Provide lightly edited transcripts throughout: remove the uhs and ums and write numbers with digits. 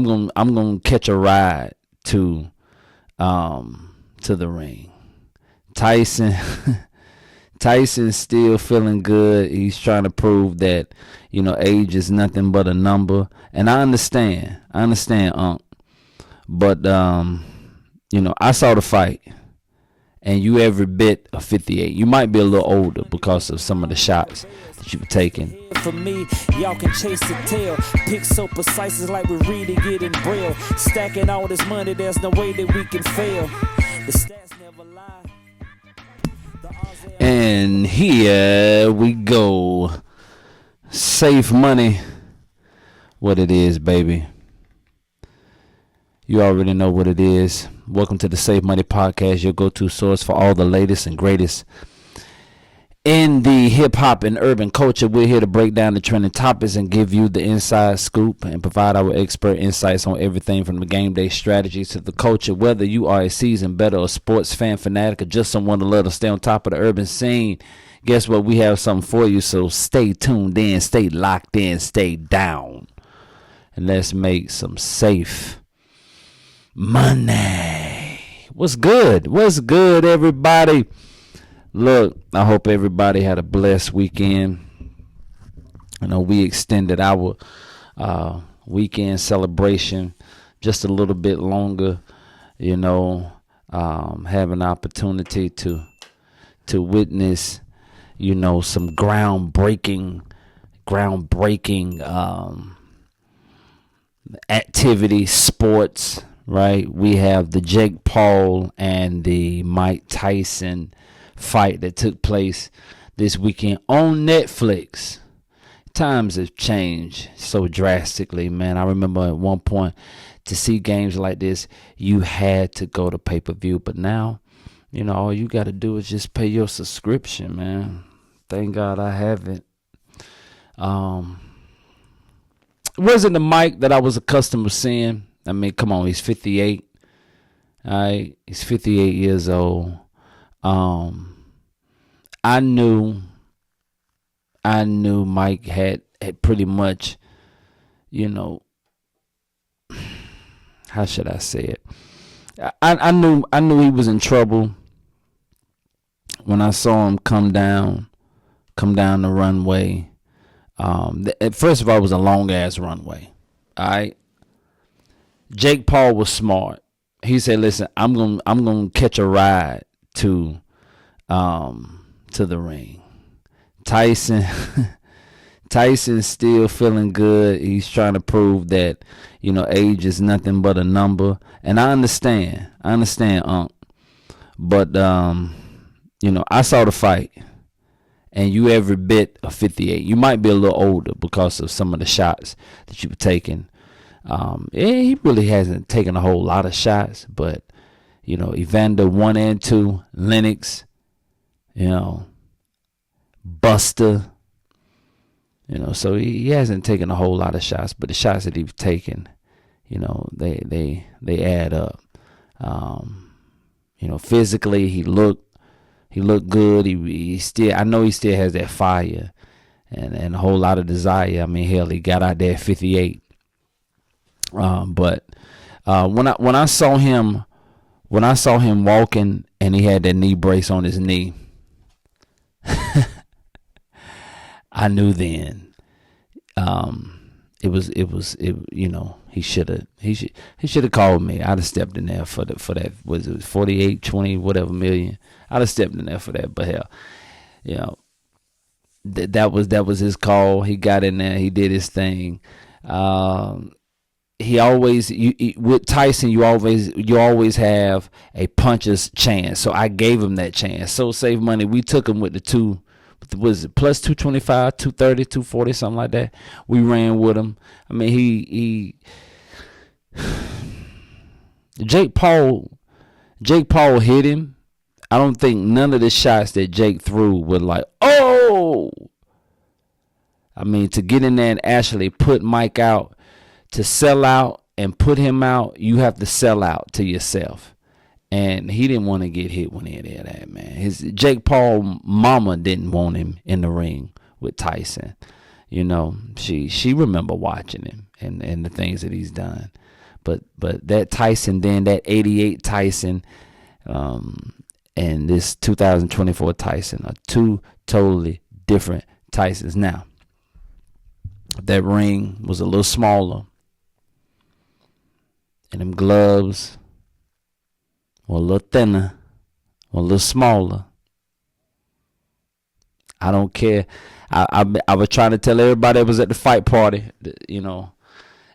I'm gonna catch a ride to the ring. Tyson Tyson's still feeling good. He's trying to prove that, age is nothing but a number. And I understand. Unc. But I saw the fight, and you every bit of 58. You might be a little older because of some of the shots that you've taken. For me, y'all can chase the tail. Pick so precise, it's like we're reading it in braille. Stacking all this money, there's no way that we can fail. The stats never lie. And here we go. Safe money. What it is, baby. You already know what it is. Welcome to the Safe Money Podcast, your go-to source for all the latest and greatest in the hip-hop and urban culture. We're here to break down the trending topics and give you the inside scoop and provide our expert insights on everything from the game day strategies to the culture. Whether you are a seasoned bettor, a sports fan fanatic, or just someone to let us stay on top of the urban scene, guess what? We have something for you, so stay tuned in, stay locked in, stay down, and let's make some safe money. What's good? What's good, everybody? Look, I hope everybody had a blessed weekend. We extended our weekend celebration just a little bit longer. Have an opportunity to witness, some groundbreaking activity, sports. Right? We have the Jake Paul and the Mike Tyson fight that took place this weekend on Netflix. Times have changed so drastically, man. I remember at one point, to see games like this, you had to go to pay-per-view. But now, all you got to do is just pay your subscription, man. Thank God I haven't. It wasn't the Mike that I was accustomed to seeing. I mean, come on, he's 58. All right, he's 58 years old. I knew Mike had pretty much, how should I say it? I knew he was in trouble when I saw him come down the runway. First of all, it was a long ass runway. All right. Jake Paul was smart. He said, "Listen, I'm gonna catch a ride to the ring." Tyson's still feeling good. He's trying to prove that, age is nothing but a number. And I understand, Unc. But I saw the fight, and you every bit of 58. You might be a little older because of some of the shots that you've taken. He really hasn't taken a whole lot of shots, but Evander 1 and 2, Lennox, Buster, so he hasn't taken a whole lot of shots, but the shots that he's taken, they add up. Physically he looked good. He still, I know he still has that fire and a whole lot of desire. I mean, hell, he got out there at 58. But when I saw him walking and he had that knee brace on his knee, I knew then. He should have called me. I'd have stepped in there for that. Was it 48, 20, whatever million? I'd have stepped in there for that. But hell, that was his call. He got in there. He did his thing. He always, with Tyson, you always have a puncher's chance. So I gave him that chance. So Save Money, we took him with the two, was it plus 225, 230, 240, something like that. We ran with him. I mean, he Jake Paul hit him. I don't think none of the shots that Jake threw were like, oh. I mean, to get in there and actually put Mike out, to sell out and put him out, you have to sell out to yourself. And he didn't want to get hit when he did that, man. Jake Paul mama didn't want him in the ring with Tyson. She remember watching him and the things that he's done. that Tyson, then that 88 Tyson, and this 2024 Tyson are two totally different Tysons. Now, if that ring was a little smaller and them gloves were a little thinner or a little smaller, I don't care. I was trying to tell everybody that was at the fight party,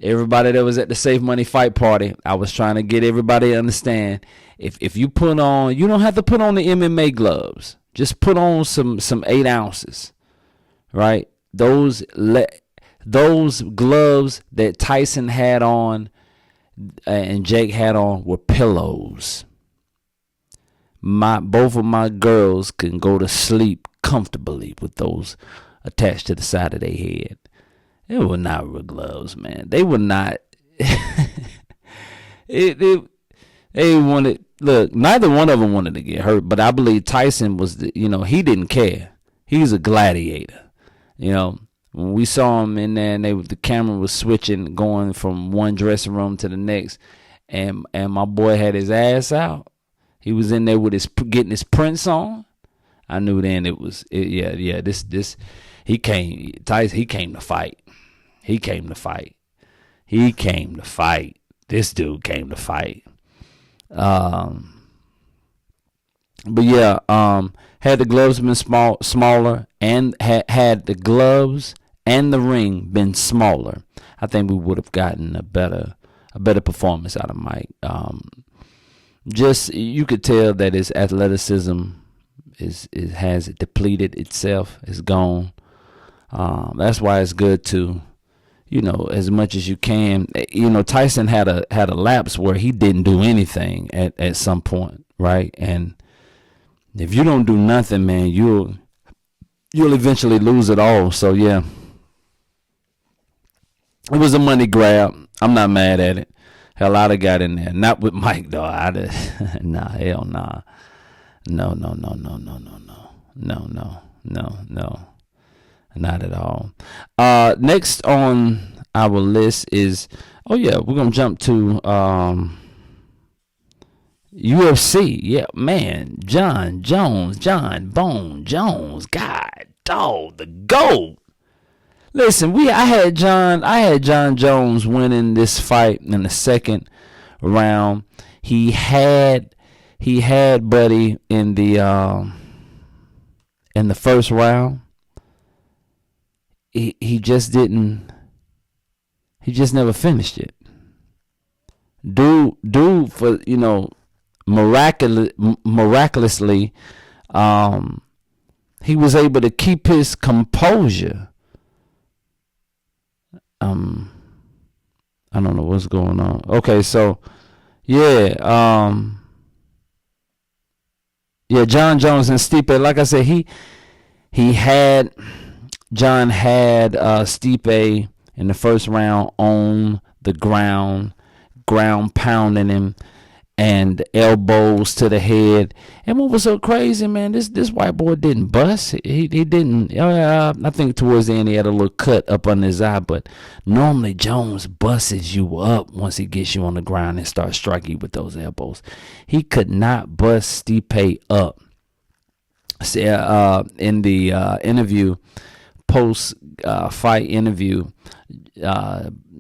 everybody that was at the Safe Money fight party, I was trying to get everybody to understand, if you put on, you don't have to put on the MMA gloves. Just put on some 8 ounces, right? Those gloves that Tyson had on and Jake had on were pillows. Both of my girls can go to sleep comfortably with those attached to the side of their head. They were not real gloves, man. They were not. They wanted. Look, neither one of them wanted to get hurt, but I believe Tyson was he didn't care. He's a gladiator. When we saw him in there, and the camera was switching, going from one dressing room to the next, and my boy had his ass out. He was in there with getting his prints on. I knew then this he came to fight. He came to fight. This dude came to fight. But yeah, had the gloves been smaller, and had the gloves and the ring been smaller, I think we would have gotten a better performance out of Mike. Just, you could tell that his athleticism has depleted itself. It's gone. That's why it's good to, as much as you can. Tyson had a lapse where he didn't do anything at some point, right? And if you don't do nothing, man, you'll eventually lose it all. So yeah, it was a money grab. I'm not mad at it. Hell, I'd have got in there. Not with Mike, though. Nah, hell nah. No. Not at all. Next on our list is, we're going to jump to UFC. Yeah, man. Jon Jones. God, dog, the GOAT. Listen, I had Jon Jones winning this fight in the second round. He had Buddy in the first round. He just never finished it. Dude for miraculously, he was able to keep his composure. I don't know what's going on. Okay, so Jon Jones and Stipe. Like I said, Jon had Stipe in the first round on the ground pounding him, and elbows to the head. And what was so crazy, man, this white boy didn't bust. He didn't. I think towards the end he had a little cut up on his eye, but normally Jones busts you up once he gets you on the ground and starts striking you with those elbows. He could not bust Stipe up. In the interview, post fight interview,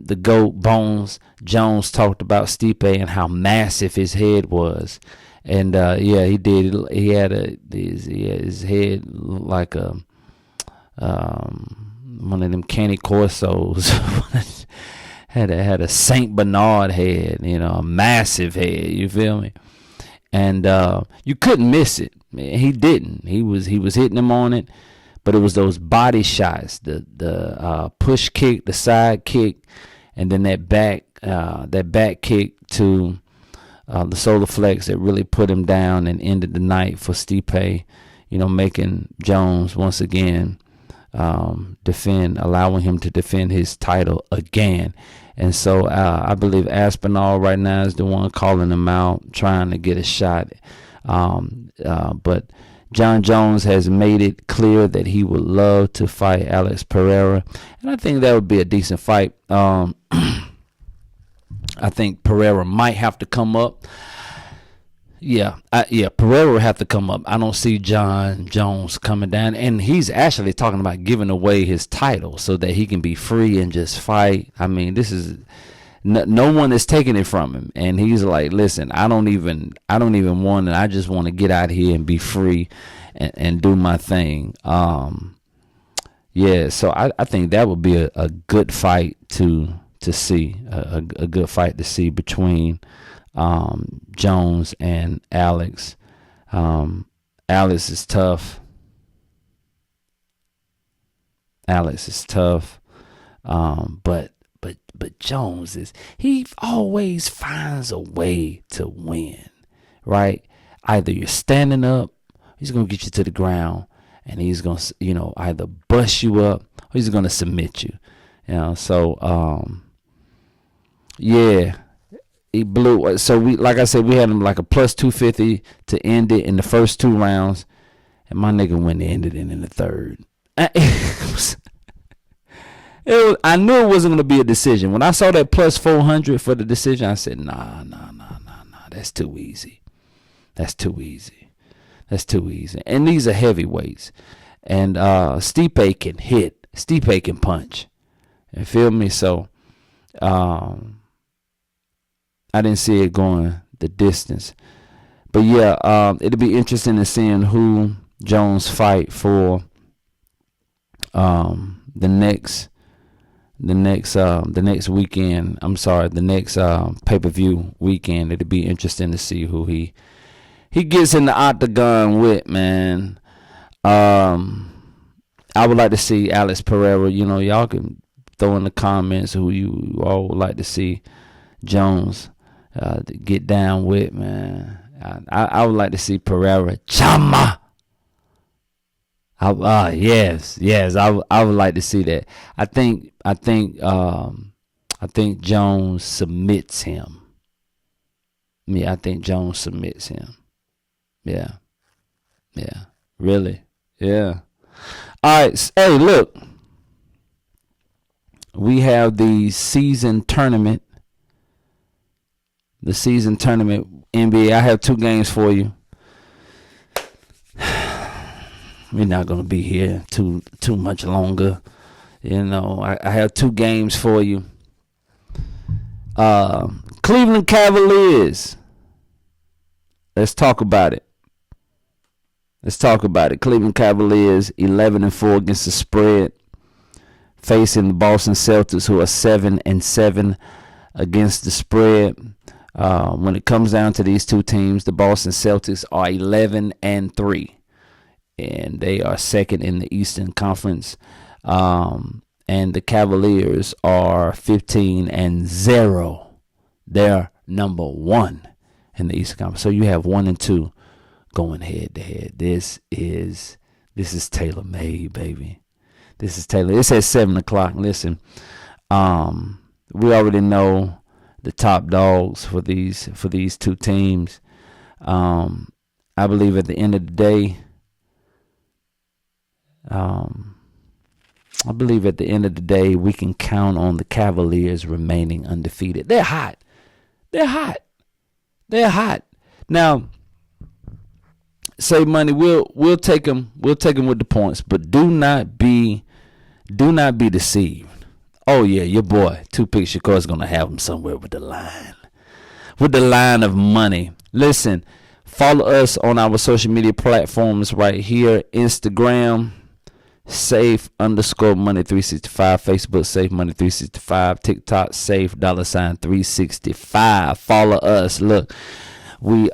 the GOAT Bones Jones talked about Stipe and how massive his head was, and he did. He had his head like a one of them Candy Corsos. had a Saint Bernard head, a massive head. You feel me? And you couldn't miss it. He didn't. He was hitting him on it. But it was those body shots, the push kick, the side kick, and then that back kick to the solar flex that really put him down and ended the night for Stipe. Making Jones once again allowing him to defend his title again. And so I believe Aspinall right now is the one calling him out, trying to get a shot. But Jon Jones has made it clear that he would love to fight Alex Pereira, and I think that would be a decent fight. I think Pereira might have to come up. Yeah, Pereira will have to come up. I don't see Jon Jones coming down, and he's actually talking about giving away his title so that he can be free and just fight. I mean, this is no one is taking it from him, and he's like, "Listen, I don't even want it. I just want to get out here and be free and do my thing." Yeah, so I think that would be a good fight to see, a good fight to see between Jones and Alex. Alex is tough. But Jones he always finds a way to win, right? Either you're standing up, he's gonna get you to the ground, and he's gonna either bust you up or he's gonna submit you. So yeah. He blew. So like I said, we had him like a plus 250 to end it in the first 2 rounds, and my nigga went and ended it in the third. I knew it wasn't gonna be a decision. When I saw that plus 400 for the decision, I said, nah, that's too easy. That's too easy. And these are heavyweights, and Stipe can hit. Stipe can punch. You feel me? So, I didn't see it going the distance. But yeah, it'll be interesting to seeing who Jones fight for the next weekend. I'm sorry, the next pay-per-view weekend. It'll be interesting to see who he gets in the octagon with, man. I would like to see Alex Pereira. Y'all can throw in the comments who you all would like to see Jones to get down with, man. I would like to see Pereira Chama. Yes, I would like to see that. I think Jones submits him. Yeah, I think Jones submits him. Yeah, really, yeah. All right, hey, look, we have the season tournament. The season tournament, NBA. I have 2 games for you. We're not gonna be here too much longer. I have 2 games for you. Cleveland Cavaliers. Let's talk about it. Cleveland Cavaliers 11-4 against the spread, facing the Boston Celtics, who are 7-7 against the spread. When it comes down to these 2 teams, the Boston Celtics are 11-3, and they are second in the Eastern Conference. And the Cavaliers are 15-0. They're number 1 in the Eastern Conference. So you have 1 and 2 going head to head. This is tailor made, baby. This is tailor. It's at 7:00. Listen, we already know the top dogs for these 2 teams. I believe at the end of the day, we can count on the Cavaliers remaining undefeated. They're hot. Now, Save Money, we'll take them with the points, but do not be deceived. Oh yeah, your boy 2 Picks Shakur is gonna have him somewhere with the line of money. Listen, follow us on our social media platforms right here. Instagram, safe_money365. Facebook, safe money 365. TikTok, safe $365. Follow us. Look, we're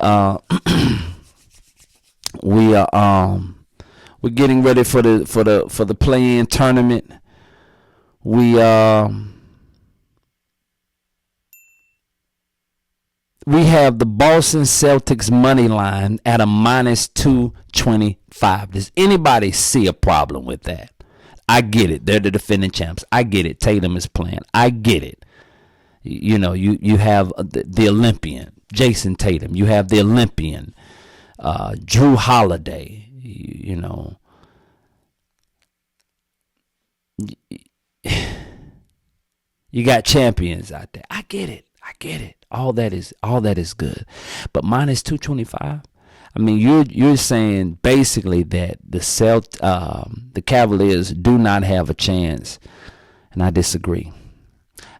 getting ready for the play-in tournament. We have the Boston Celtics money line at a -225. Does anybody see a problem with that? I get it. They're the defending champs. I get it. Tatum is playing. I get it. You have the Olympian, Jason Tatum. You have the Olympian, Drew Holiday. You got champions out there. I get it. I get it. All that is good. But minus 225. I mean, you're saying basically that the Cavaliers do not have a chance, and I disagree.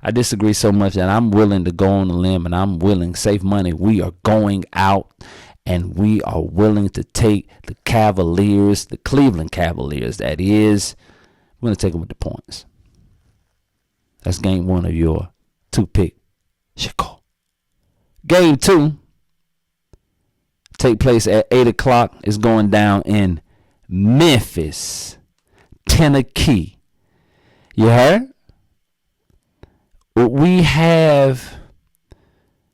I disagree so much that I'm willing to go on a limb, and I'm willing, save money. We are going out, and we are willing to take the Cavaliers, the Cleveland Cavaliers. That is, we're going to take them with the points. That's game one of your two-pick Chicago. Game two take place at 8 o'clock. It's going down in Memphis, Tennessee. You heard? We have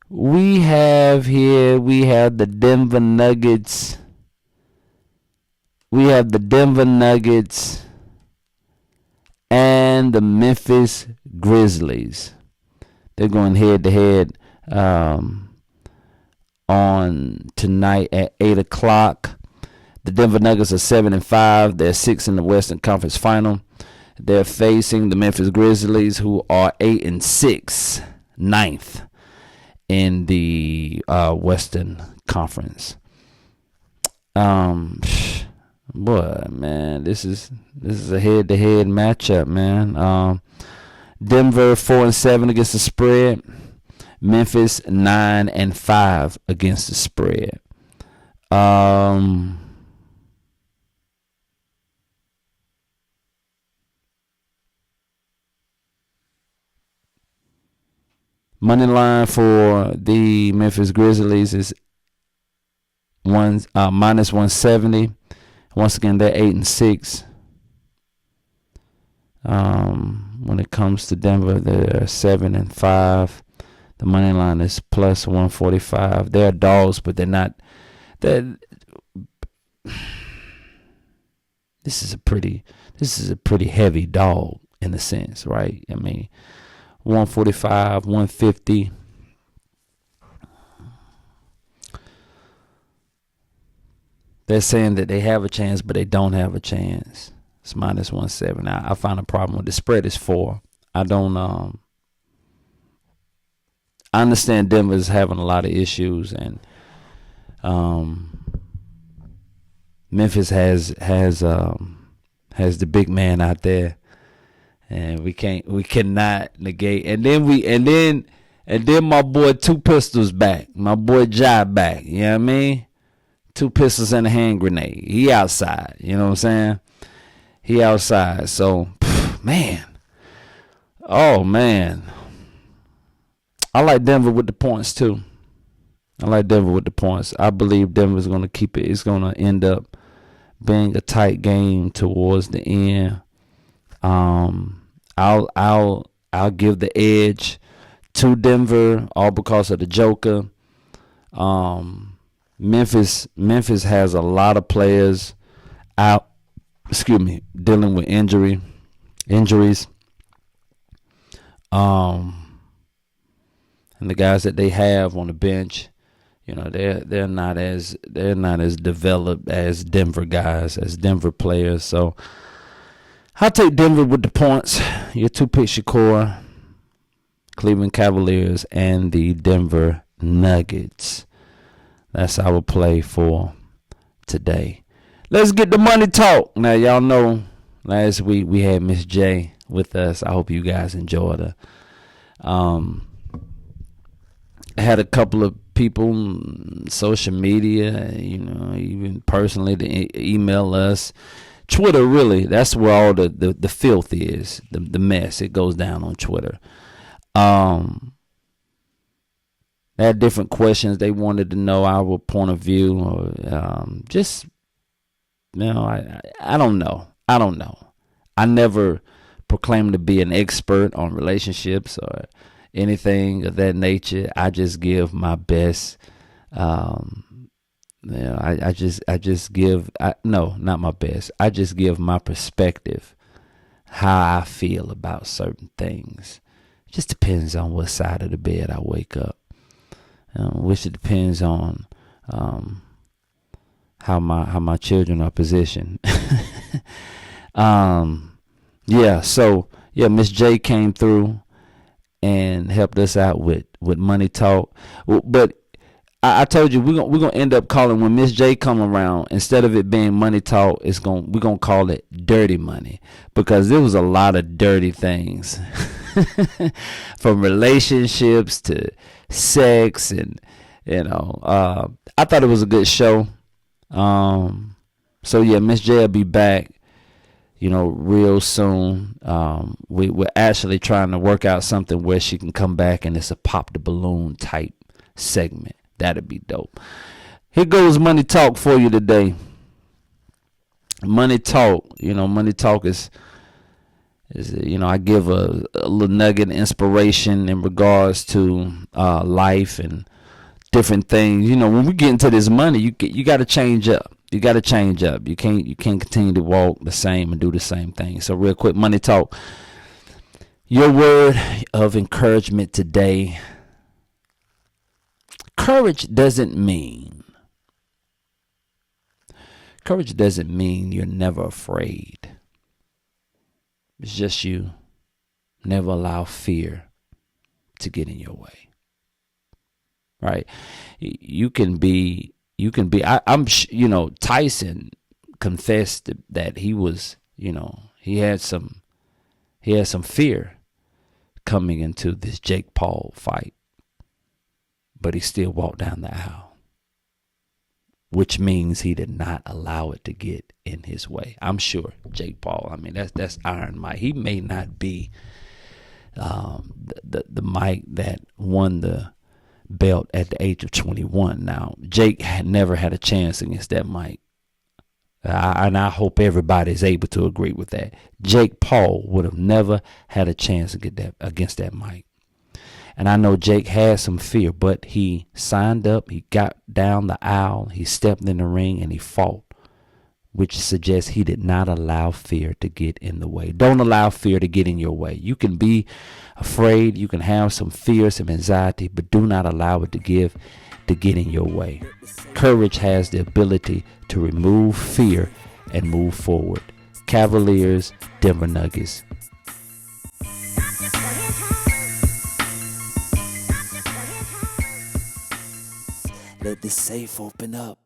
the Denver Nuggets. We have the Denver Nuggets and the Memphis Grizzlies. They're going head to head on tonight at 8 o'clock. The Denver Nuggets are 7-5. They're 6 in the Western Conference Final. They're facing the Memphis Grizzlies, who are 8-6, 9th in the Western Conference. Boy, man, this is a head-to-head matchup, man. Denver 4-7 against the spread. Memphis 9-5 against the spread. Money line for the Memphis Grizzlies is minus 170. Once again, they're 8-6. When it comes to Denver, they're 7-5. The money line is plus 145. They're dogs, but they're not. This is a pretty heavy dog in a sense, right? I mean, 145, 150. They're saying that they have a chance, but they don't have a chance. It's minus 170. I find a problem with the spread is 4. I don't. I understand Denver's having a lot of issues, and Memphis has the big man out there, and we cannot negate. And then my boy Two Pistols back, my boy Jai back. You know what I mean? 2 pistols and a hand grenade. He outside. You know what I'm saying? He outside. So, man. Oh, man. I like Denver with the points, too. I believe Denver's going to keep it. It's going to end up being a tight game towards the end. I'll give the edge to Denver, all because of the Joker. Memphis has a lot of players out, dealing with injuries. And the guys that they have on the bench, you know, they're not as developed as Denver guys, as Denver players. So I'll take Denver with the points. Your two-pick Shakur, Cleveland Cavaliers, and the Denver Nuggets. That's our play for today. Let's get the money talk. Now, y'all know last week we had Miss J with us. I hope you guys enjoyed her. I had a couple of people on social media, you know, even personally to email us. Twitter, really, that's where all the filth is, the mess. It goes down on Twitter. They had different questions. They wanted to know our point of view, or just, you know, I don't know. I never proclaim to be an expert on relationships or anything of that nature. I just give my best. I just give. Not my best. I just give my perspective, how I feel about certain things. It just depends on what side of the bed I wake up. Which it depends on how my children are positioned. Miss J came through and helped us out with with Money Talk. But I told you we're gonna end up calling, when Miss J come around, instead of it being Money Talk, we're gonna call it Dirty Money, because there was a lot of dirty things from relationships to sex, and I thought it was a good show. So yeah, Miss J will be back, real soon. We're actually trying to work out something where she can come back and it's a pop the balloon type segment. That'd be dope. Here goes Money Talk for you today. Money Talk, Money Talk is I give a little nugget of inspiration in regards to life and different things. When we get into this money, you got to change up. You got to change up. You can't continue to walk the same and do the same thing. So real quick, Money Talk. Your word of encouragement today. Courage doesn't mean you're never afraid. It's just you never allow fear to get in your way. Right? You can be, Tyson confessed that he was, he had some fear coming into this Jake Paul fight. But he still walked down the aisle, which means he did not allow it to get in his way. I'm sure Jake Paul, that's Iron Mike. He may not be the Mike that won the belt at the age of 21. Now, Jake had never had a chance against that Mike. And I hope everybody is able to agree with that. Jake Paul would have never had a chance against that Mike. And I know Jake had some fear, but he signed up, he got down the aisle, he stepped in the ring, and he fought, which suggests he did not allow fear to get in the way. Don't allow fear to get in your way. You can be afraid, you can have some fear, some anxiety, but do not allow it to get in your way. Courage has the ability to remove fear and move forward. Cavaliers, Denver Nuggets. Let the safe open up.